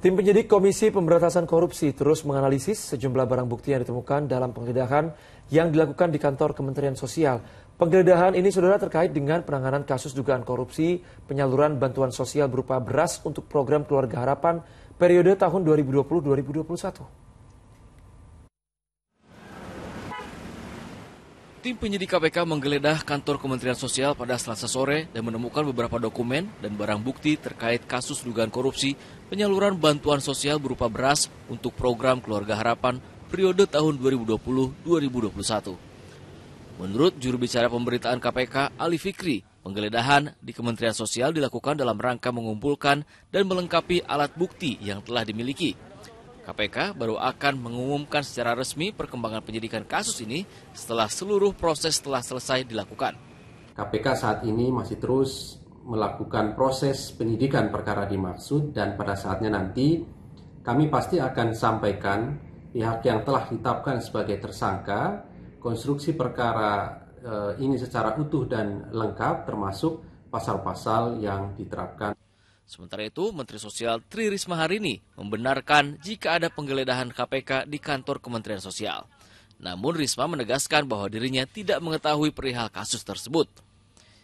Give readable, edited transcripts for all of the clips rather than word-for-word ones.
Tim penyidik Komisi Pemberantasan Korupsi terus menganalisis sejumlah barang bukti yang ditemukan dalam penggeledahan yang dilakukan di kantor Kementerian Sosial. Penggeledahan ini, saudara, terkait dengan penanganan kasus dugaan korupsi penyaluran bantuan sosial berupa beras untuk program Keluarga Harapan periode tahun 2020-2021. Tim penyidik KPK menggeledah kantor Kementerian Sosial pada Selasa sore dan menemukan beberapa dokumen dan barang bukti terkait kasus dugaan korupsi penyaluran bantuan sosial berupa beras untuk program Keluarga Harapan periode tahun 2020-2021. Menurut juru bicara pemberitaan KPK, Ali Fikri, penggeledahan di Kementerian Sosial dilakukan dalam rangka mengumpulkan dan melengkapi alat bukti yang telah dimiliki. KPK baru akan mengumumkan secara resmi perkembangan penyidikan kasus ini setelah seluruh proses telah selesai dilakukan. KPK saat ini masih terus melakukan proses penyidikan perkara dimaksud dan pada saatnya nanti kami pasti akan sampaikan pihak yang telah ditetapkan sebagai tersangka konstruksi perkara ini secara utuh dan lengkap termasuk pasal-pasal yang diterapkan. Sementara itu, Menteri Sosial Tri Risma hari ini membenarkan jika ada penggeledahan KPK di kantor Kementerian Sosial. Namun Risma menegaskan bahwa dirinya tidak mengetahui perihal kasus tersebut.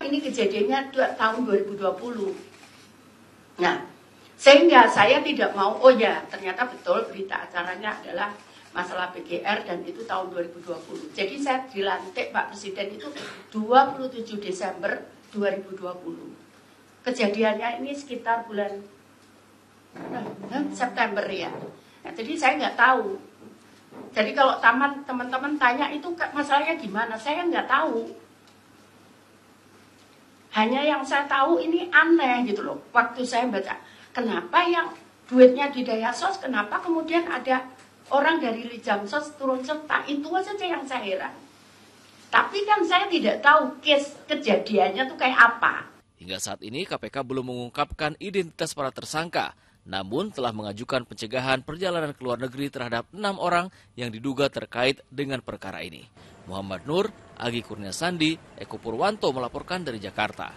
Ini kejadiannya tahun 2020. Nah, sehingga saya tidak mau, ternyata betul berita acaranya adalah masalah PGR dan itu tahun 2020. Jadi saya dilantik Pak Presiden itu 27 Desember 2020. Kejadiannya ini sekitar bulan September ya. Nah, jadi saya nggak tahu. Jadi kalau teman-teman tanya itu masalahnya gimana, saya nggak tahu. Hanya yang saya tahu ini aneh gitu loh. Waktu saya baca, kenapa yang duitnya di Dayasos, kenapa kemudian ada orang dari Lijamsos turun serta, itu saja yang saya heran. Tapi kan saya tidak tahu kejadiannya tuh kayak apa. Hingga saat ini KPK belum mengungkapkan identitas para tersangka, namun telah mengajukan pencegahan perjalanan ke luar negeri terhadap 6 orang yang diduga terkait dengan perkara ini. Muhammad Nur, Agi Kurnia Sandi, Eko Purwanto melaporkan dari Jakarta.